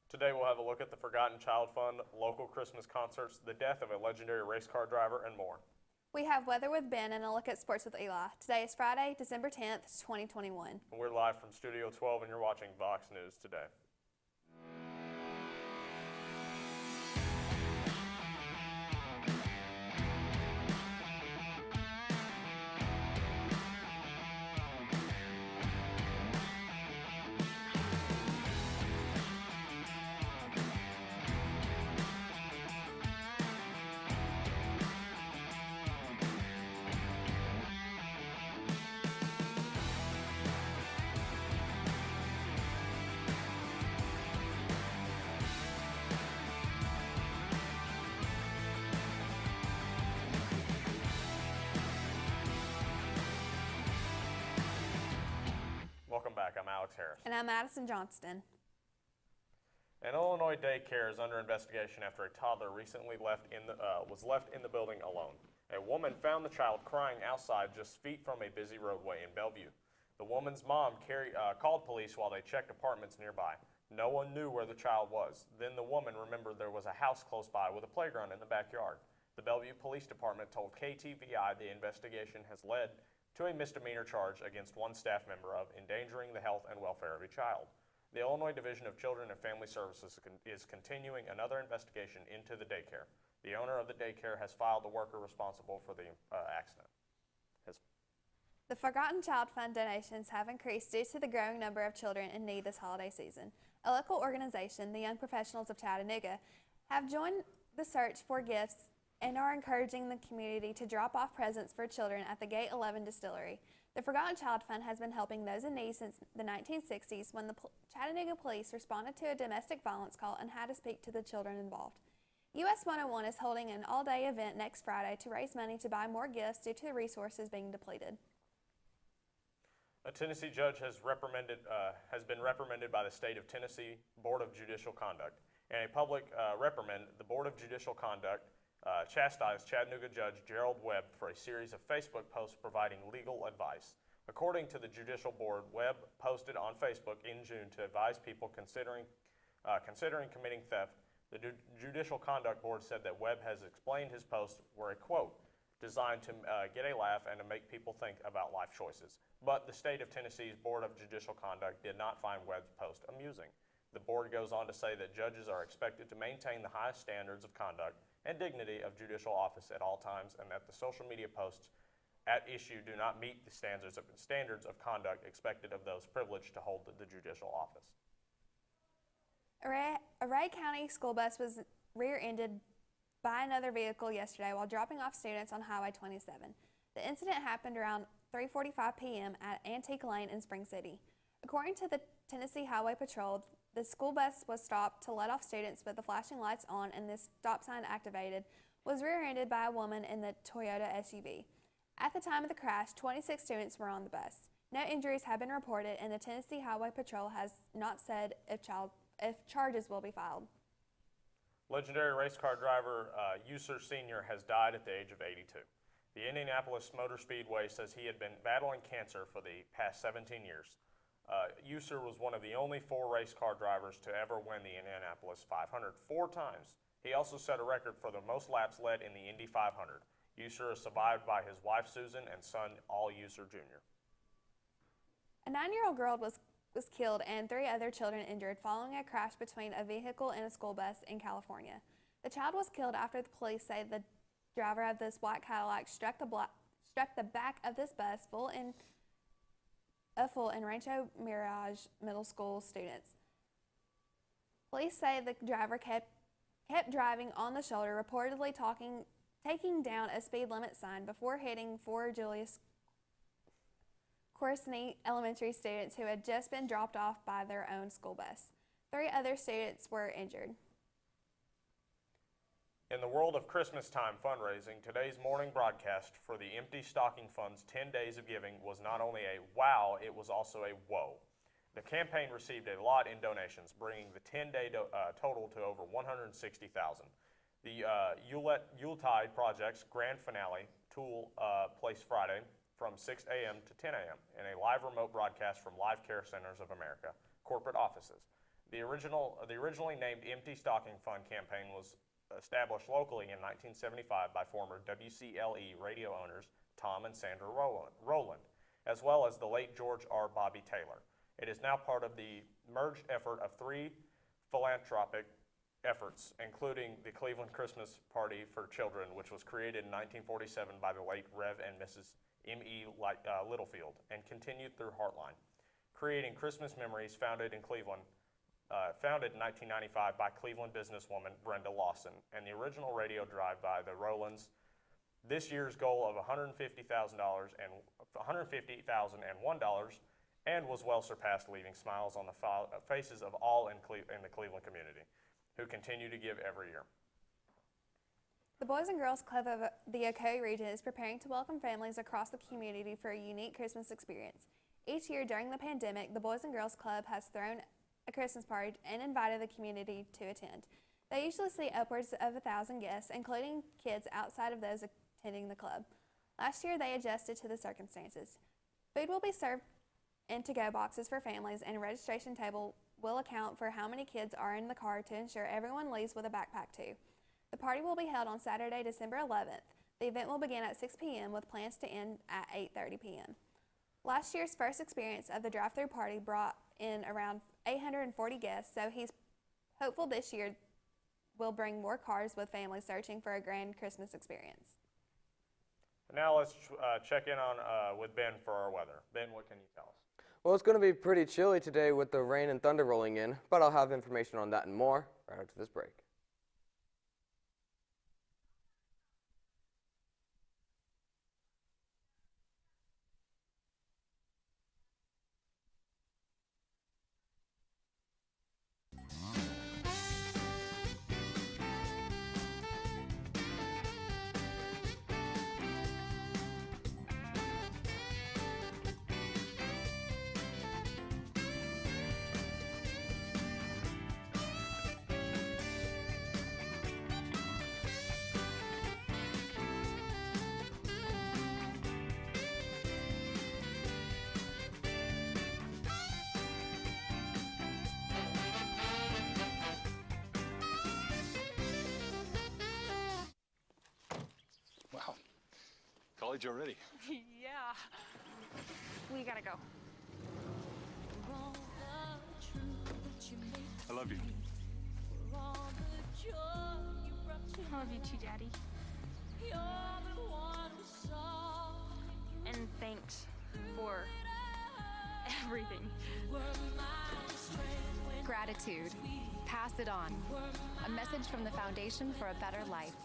Today we'll have a look at the Forgotten Child Fund, local Christmas concerts, the death of a legendary race car driver, and more. We have weather with Ben and a look at sports with Eli. Today is Friday, December 10th, 2021. And we're live from Studio 12 and you're watching VOX News Today. Welcome back. I'm Alex Harris. And I'm Madison Johnston. An Illinois daycare is under investigation after a toddler recently was left in the building alone. A woman found the child crying outside just feet from a busy roadway in Bellevue. The woman's mom called police while they checked apartments nearby. No one knew where the child was. Then the woman remembered there was a house close by with a playground in the backyard. The Bellevue Police Department told KTVI the investigation has led to a misdemeanor charge against one staff member of endangering the health and welfare of a child. The Illinois Division of Children and Family Services is continuing another investigation into the daycare. The owner of the daycare has filed the worker responsible for the accident. The Forgotten Child Fund donations have increased due to the growing number of children in need this holiday season. A local organization, the Young Professionals of Chattanooga, have joined the search for gifts and are encouraging the community to drop off presents for children at the Gate 11 distillery. The Forgotten Child Fund has been helping those in need since the 1960s when the Chattanooga police responded to a domestic violence call and had to speak to the children involved. US 101 is holding an all-day event next Friday to raise money to buy more gifts due to the resources being depleted. A Tennessee judge has been reprimanded by the State of Tennessee Board of Judicial Conduct. In a public reprimand, the Board of Judicial Conduct chastised Chattanooga Judge Gerald Webb for a series of Facebook posts providing legal advice. According to the Judicial Board, Webb posted on Facebook in June to advise people considering committing theft. The Judicial Conduct Board said that Webb has explained his posts were a quote, designed to get a laugh and to make people think about life choices. But the State of Tennessee's Board of Judicial Conduct did not find Webb's post amusing. The board goes on to say that judges are expected to maintain the highest standards of conduct and dignity of judicial office at all times, and that the social media posts at issue do not meet the standards of conduct expected of those privileged to hold the judicial office. A Ray County school bus was rear-ended by another vehicle yesterday while dropping off students on Highway 27. The incident happened around 3:45 p.m. at Antique Lane in Spring City. According to the Tennessee Highway Patrol, the school bus was stopped to let off students with the flashing lights on and this stop sign activated, was rear-ended by a woman in the Toyota SUV. At the time of the crash, 26 students were on the bus. No injuries have been reported, and the Tennessee Highway Patrol has not said if charges will be filed. Legendary race car driver User Sr. has died at the age of 82. The Indianapolis Motor Speedway says he had been battling cancer for the past 17 years. User was one of the only 4 race car drivers to ever win the Indianapolis 500 4 times. He also set a record for the most laps led in the Indy 500. User is survived by his wife Susan and son All User Jr. A 9-year-old girl was killed and 3 other children injured following a crash between a vehicle and a school bus in California. The child was killed after the police say the driver of this white Cadillac struck the back of this bus full in Rancho Mirage Middle School students. Police say the driver kept driving on the shoulder, reportedly taking down a speed limit sign before hitting 4 Julius Corsney elementary students who had just been dropped off by their own school bus. 3 other students were injured. In the world of Christmas time fundraising, today's morning broadcast for the Empty Stocking Fund's 10 Days of Giving was not only a wow, it was also a whoa. The campaign received a lot in donations, bringing the 10-day total to over $160,000. The Yuletide Project's grand finale took place Friday from 6 a.m. to 10 a.m. in a live remote broadcast from Live Care Centers of America corporate offices. The originally named Empty Stocking Fund campaign was established locally in 1975 by former WCLE radio owners Tom and Sandra Rowland, as well as the late George R. Bobby Taylor. It is now part of the merged effort of 3 philanthropic efforts, including the Cleveland Christmas Party for Children, which was created in 1947 by the late Rev. And Mrs. M.E. Littlefield, and continued through Heartline, creating Christmas Memories, founded in 1995 by Cleveland businesswoman Brenda Lawson, and the original radio drive by the Rowlands. This year's goal of $150,001 and was well surpassed, leaving smiles on the faces of all in the Cleveland community, who continue to give every year. The Boys and Girls Club of the Ocoee region is preparing to welcome families across the community for a unique Christmas experience. Each year during the pandemic, the Boys and Girls Club has thrown a Christmas party and invited the community to attend. They usually see upwards of 1,000 guests, including kids outside of those attending the club. Last year, they adjusted to the circumstances. Food will be served in to-go boxes for families, and a registration table will account for how many kids are in the car to ensure everyone leaves with a backpack too. The party will be held on Saturday, December 11th. The event will begin at 6 p.m. with plans to end at 8:30 p.m. Last year's first experience of the drive-thru party brought in around 840 guests, so he's hopeful this year will bring more cars with families searching for a grand Christmas experience. Now let's check in on with Ben for our weather. Ben, what can you tell us? Well, it's going to be pretty chilly today with the rain and thunder rolling in, but I'll have information on that and more right after this break. Wow, college already. Yeah. We gotta go. I love you. I love you too, Daddy. And thanks for everything. Gratitude. Pass it on. A message from the Foundation for a Better Life.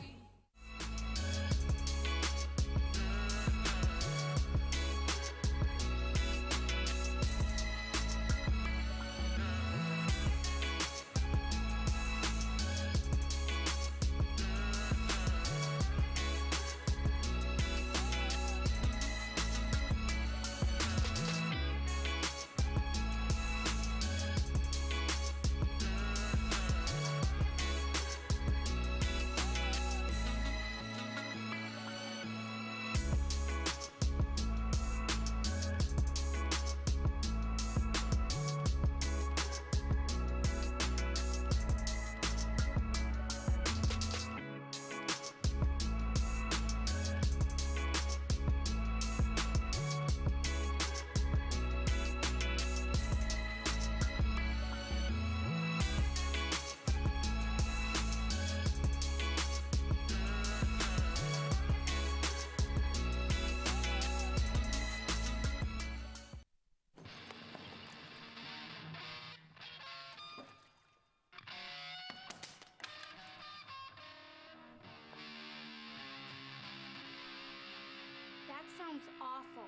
That sounds awful.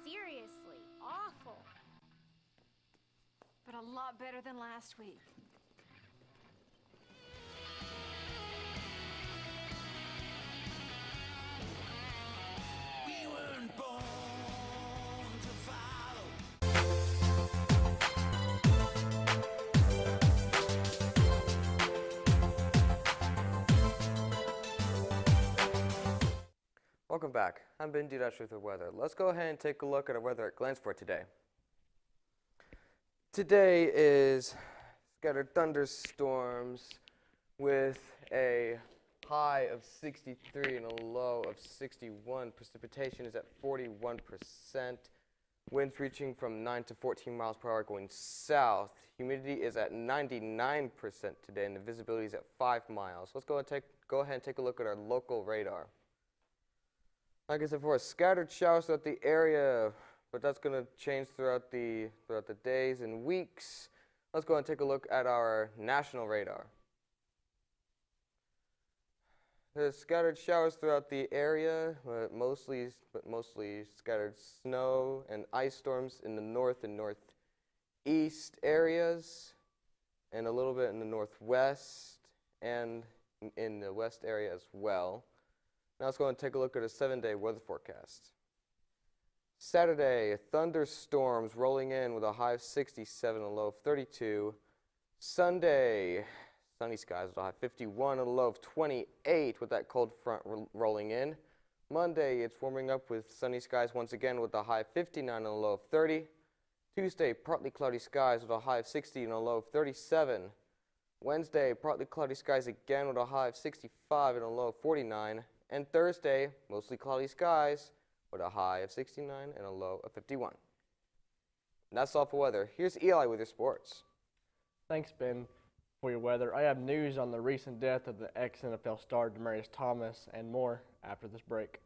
Seriously, awful. But a lot better than last week. We weren't born to follow. Welcome back. I'm Ben Dudash with the weather. Let's go ahead and take a look at our weather at glance for today. Today is scattered thunderstorms with a high of 63 and a low of 61. Precipitation is at 41%. Winds reaching from 9 to 14 miles per hour going south. Humidity is at 99% today, and the visibility is at 5 miles. Let's go ahead and take a look at our local radar. Like I said before, scattered showers throughout the area, but that's going to change throughout the days and weeks. Let's go and take a look at our national radar. There's scattered showers throughout the area, but mostly scattered snow and ice storms in the north and northeast areas, and a little bit in the northwest and in the west area as well. Now let's go and take a look at a 7-day weather forecast. Saturday, thunderstorms rolling in with a high of 67 and a low of 32. Sunday, sunny skies with a high of 51 and a low of 28 with that cold front rolling in. Monday, it's warming up with sunny skies once again with a high of 59 and a low of 30. Tuesday, partly cloudy skies with a high of 60 and a low of 37. Wednesday, partly cloudy skies again with a high of 65 and a low of 49. And Thursday, mostly cloudy skies with a high of 69 and a low of 51. And that's all for weather. Here's Eli with your sports. Thanks, Ben, for your weather. I have news on the recent death of the ex-NFL star Demaryius Thomas and more after this break.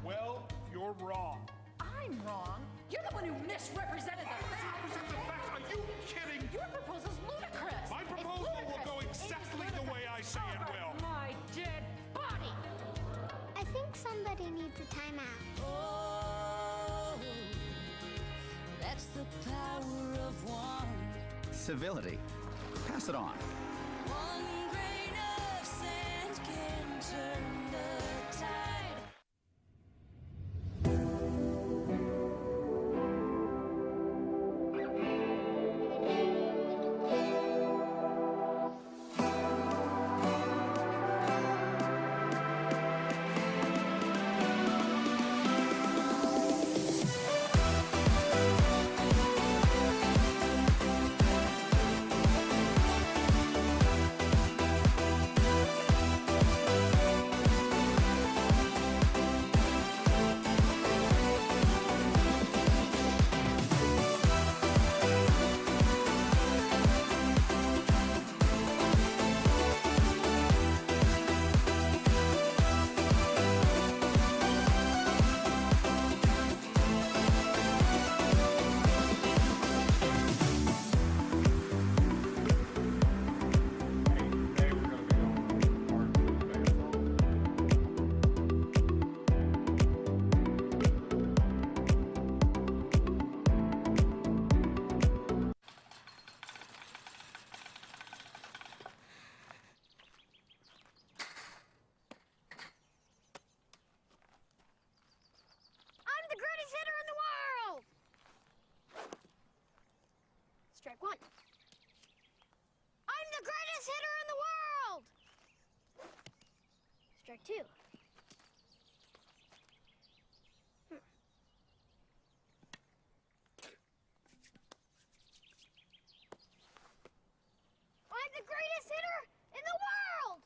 Well, you're wrong. I'm wrong. You're the one who misrepresented the facts. Are you kidding? Your proposal's ludicrous. My proposal will go exactly the way I say it will. My dead body. I think somebody needs a timeout. Oh, that's the power of one. Civility. Pass it on. One grain of sand can turn the tide. I'm the greatest hitter in the world! Strike one. I'm the greatest hitter in the world! Strike two. I'm the greatest hitter in the world!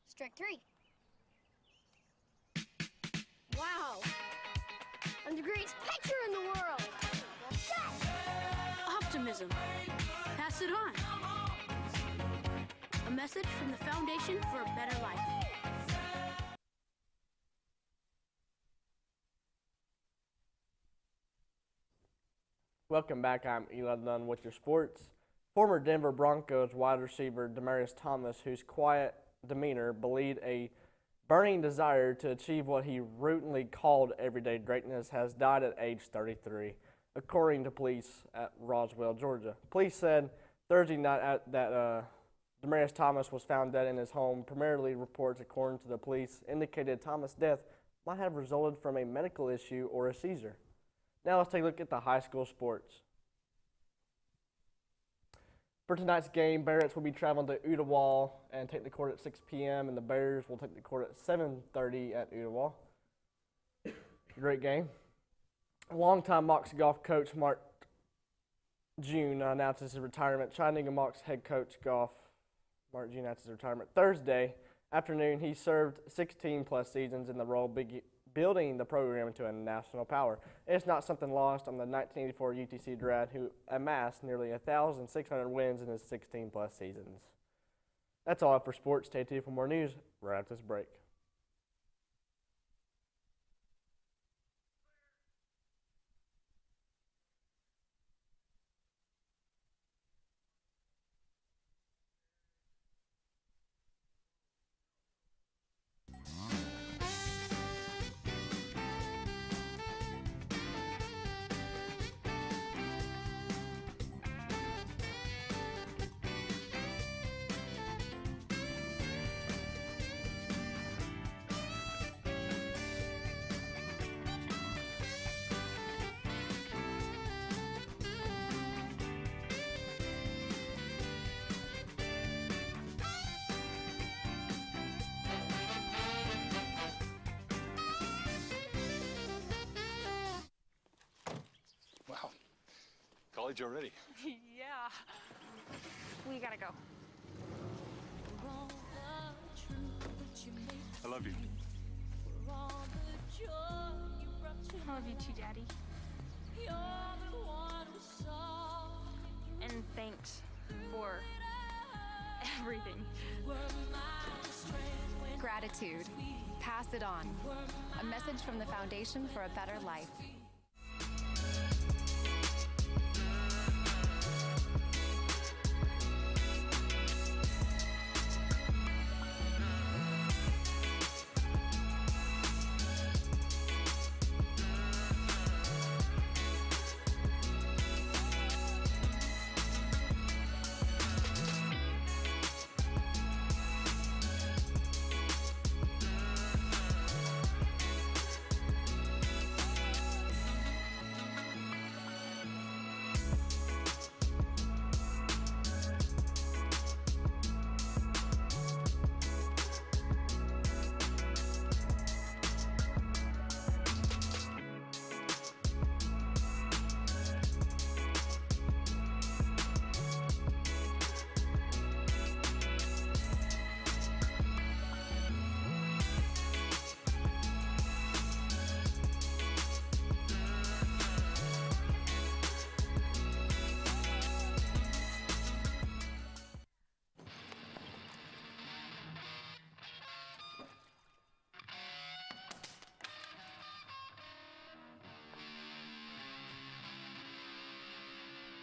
Strike three. Wow. I'm the greatest pitcher in the world. Optimism. Pass it on. A message from the Foundation for a Better Life. Welcome back. I'm Eli Dunn with your sports. Former Denver Broncos wide receiver Demaryius Thomas, whose quiet demeanor belied a burning desire to achieve what he routinely called everyday greatness, has died at age 33, according to police at Roswell, Georgia. Police said Thursday night that Demaryius Thomas was found dead in his home. Primarily reports, according to the police, indicated Thomas' death might have resulted from a medical issue or a seizure. Now let's take a look at the high school sports. For tonight's game, Barretts will be traveling to Ooltewah and take the court at 6 p.m. and the Bears will take the court at 7:30 at Ooltewah. Great game. Longtime Mox golf coach Mark June announces his retirement. Chattanooga Mox head coach golf Mark June announces his retirement Thursday afternoon. He served 16 plus seasons in the role, building the program into a national power. It's not something lost on the 1984 UTC grad who amassed nearly 1,600 wins in his 16 plus seasons. That's all for sports. Stay tuned for more news right after this break. Wow. College already. Yeah. We gotta go. I love you. I love you too, Daddy. And thanks for everything. Gratitude. Pass it on. A message from the Foundation for a Better Life.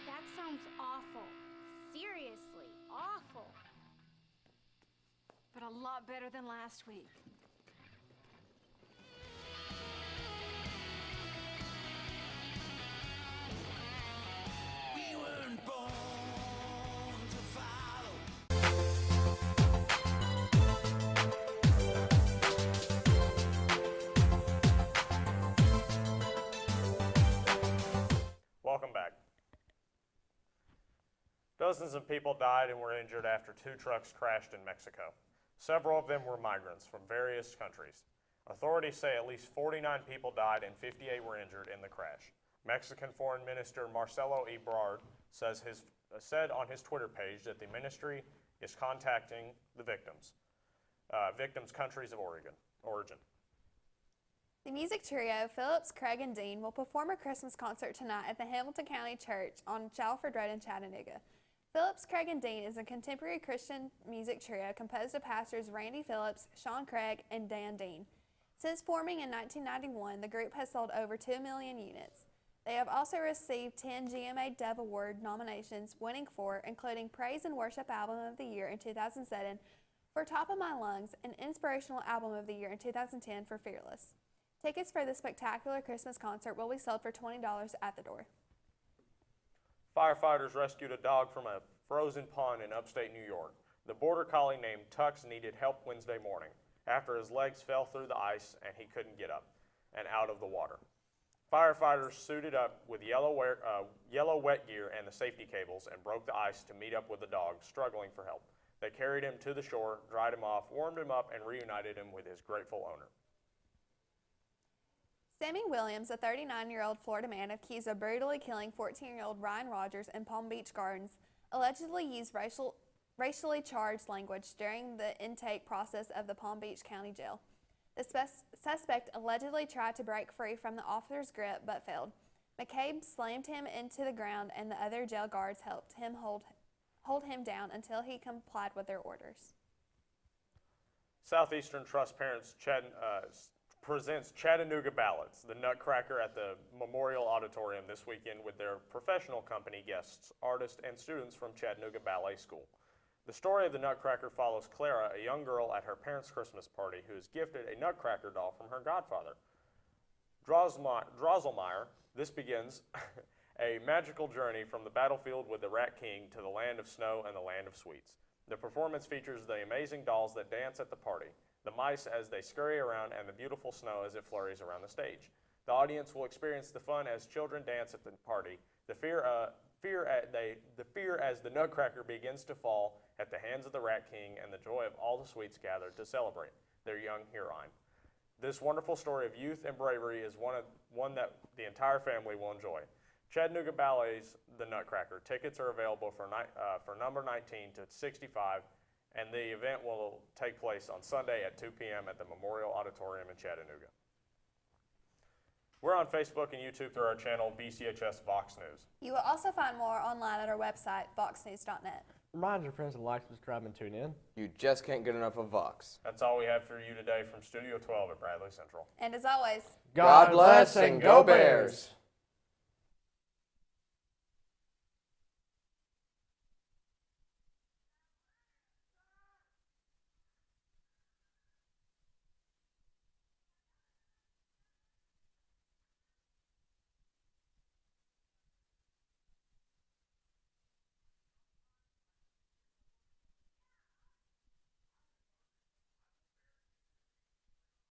That sounds awful. Seriously, awful. But a lot better than last week. We weren't born to follow. Welcome back. Dozens of people died and were injured after two trucks crashed in Mexico. Several of them were migrants from various countries. Authorities say at least 49 people died and 58 were injured in the crash. Mexican Foreign Minister Marcelo Ebrard said on his Twitter page that the ministry is contacting the victims' countries of origin. The music trio Phillips, Craig, and Dean will perform a Christmas concert tonight at the Hamilton County Church on Shalford Road in Chattanooga. Phillips, Craig, and Dean is a contemporary Christian music trio composed of pastors Randy Phillips, Sean Craig, and Dan Dean. Since forming in 1991, the group has sold over 2 million units. They have also received 10 GMA Dove Award nominations, winning 4, including Praise and Worship Album of the Year in 2007 for Top of My Lungs and Inspirational Album of the Year in 2010 for Fearless. Tickets for the spectacular Christmas concert will be sold for $20 at the door. Firefighters rescued a dog from a frozen pond in upstate New York. The border collie named Tux needed help Wednesday morning. after his legs fell through the ice and he couldn't get up and out of the water. Firefighters suited up with yellow wet gear and the safety cables and broke the ice to meet up with the dog struggling for help. They carried him to the shore, dried him off, warmed him up, and reunited him with his grateful owner. Sammy Williams, a 39-year-old Florida man accused of brutally killing 14-year-old Ryan Rogers in Palm Beach Gardens, allegedly used racially charged language during the intake process of the Palm Beach County Jail. The suspect allegedly tried to break free from the officer's grip but failed. McCabe slammed him into the ground, and the other jail guards helped him hold him down until he complied with their orders. Southeastern Trust Parents presents Chattanooga Ballads, the Nutcracker, at the Memorial Auditorium this weekend with their professional company guests, artists, and students from Chattanooga Ballet School. The story of the Nutcracker follows Clara, a young girl at her parents' Christmas party who is gifted a Nutcracker doll from her godfather. Drosselmeyer, this begins a magical journey from the battlefield with the Rat King to the land of snow and the land of sweets. The performance features the amazing dolls that dance at the party, the mice as they scurry around, and the beautiful snow as it flurries around the stage. The audience will experience the fun as children dance at the party, the fear as the Nutcracker begins to fall at the hands of the Rat King, and the joy of all the sweets gathered to celebrate their young heroine. This wonderful story of youth and bravery is one that the entire family will enjoy. Chattanooga Ballet's The Nutcracker. Tickets are available for number 19 to 65, and the event will take place on Sunday at 2 p.m. at the Memorial Auditorium in Chattanooga. We're on Facebook and YouTube through our channel, BCHS VOX News. You will also find more online at our website, voxnews.net. Remind your friends to like, subscribe, and tune in. You just can't get enough of Vox. That's all we have for you today from Studio 12 at Bradley Central. And as always, God bless and go Bears!